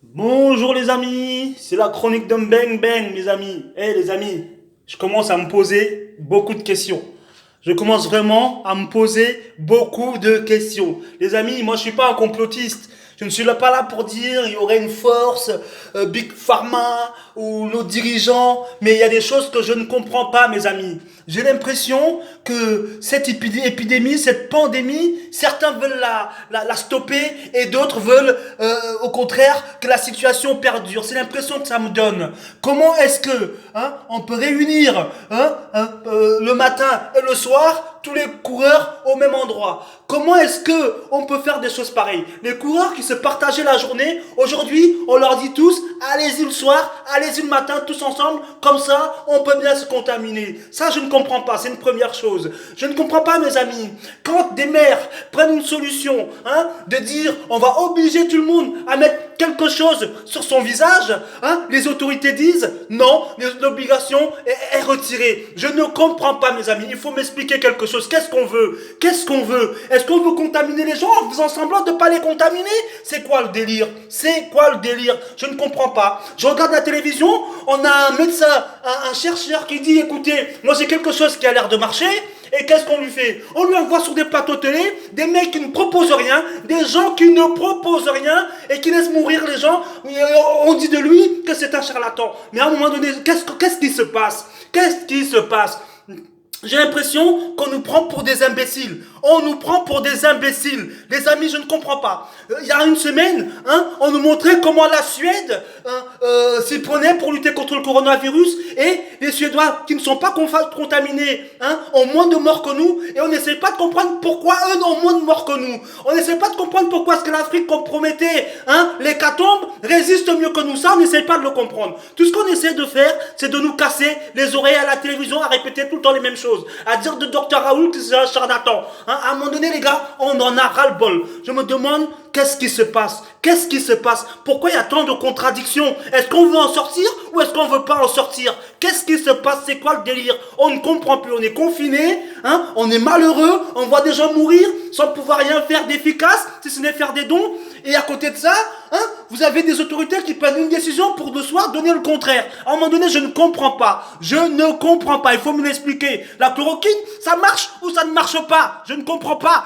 Bonjour les amis, c'est la chronique d'un bang bang les amis. Les amis, je commence à me poser beaucoup de questions. Je commence vraiment à me poser beaucoup de questions. Les amis, moi je suis pas un complotiste. Je ne suis pas là pour dire il y aurait une force, Big Pharma ou nos dirigeants, mais il y a des choses que je ne comprends pas mes amis. J'ai l'impression que cette épidémie, cette pandémie, certains veulent la stopper et d'autres veulent au contraire que la situation perdure. C'est l'impression que ça me donne. Comment est-ce que on peut réunir le matin et le soir tous les coureurs au même endroit? Comment est-ce que on peut faire des choses pareilles? Les coureurs qui se partageaient la journée, aujourd'hui, on leur dit tous, allez-y le soir, allez-y le matin, tous ensemble, comme ça, on peut bien se contaminer. Ça, je ne comprends pas, c'est une première chose. Je ne comprends pas, mes amis, quand des maires prennent une solution, de dire, on va obliger tout le monde à mettre quelque chose sur son visage, les autorités disent, non, l'obligation est retirée. Je ne comprends pas, mes amis, il faut m'expliquer quelque chose. Qu'est-ce qu'on veut? Qu'est-ce qu'on veut? Est-ce qu'on veut contaminer les gens en faisant semblant de ne pas les contaminer? C'est quoi le délire? C'est quoi le délire? Je ne comprends pas. Je regarde la télévision, on a un médecin, un chercheur qui dit, écoutez, moi j'ai quelque chose qui a l'air de marcher, et qu'est-ce qu'on lui fait? On lui envoie sur des plateaux télé des mecs qui ne proposent rien, des gens qui ne proposent rien et qui laissent mourir les gens. On dit de lui que c'est un charlatan. Mais à un moment donné, qu'est-ce qui se passe? Qu'est-ce qui se passe? J'ai l'impression qu'on nous prend pour des imbéciles. On nous prend pour des imbéciles. Les amis, je ne comprends pas. Il y a une semaine, on nous montrait comment la Suède s'y prenait pour lutter contre le coronavirus. Et les Suédois qui ne sont pas contaminés ont moins de morts que nous. Et on n'essaie pas de comprendre pourquoi eux ont moins de morts que nous. On n'essaie pas de comprendre pourquoi est-ce que l'Afrique compromettait l'hécatombe résiste mieux que nous. Ça, on n'essaie pas de le comprendre. Tout ce qu'on essaie de faire, c'est de nous casser les oreilles à la télévision, à répéter tout le temps les mêmes choses. À dire de Dr Raoul que c'est un charlatan. À un moment donné, les gars, on en a ras-le-bol. Je me demande, qu'est-ce qui se passe? Qu'est-ce qui se passe? Pourquoi il y a tant de contradictions? Est-ce qu'on veut en sortir ou est-ce qu'on veut pas en sortir? Qu'est-ce qui se passe? C'est quoi le délire? On ne comprend plus, on est confiné, on est malheureux, on voit des gens mourir sans pouvoir rien faire d'efficace, si ce n'est faire des dons. Et à côté de ça, vous avez des autorités qui prennent une décision pour de soir donner le contraire. À un moment donné, je ne comprends pas. Je ne comprends pas. Il faut me l'expliquer. La chloroquine, ça marche ou ça ne marche pas? Je ne comprends pas.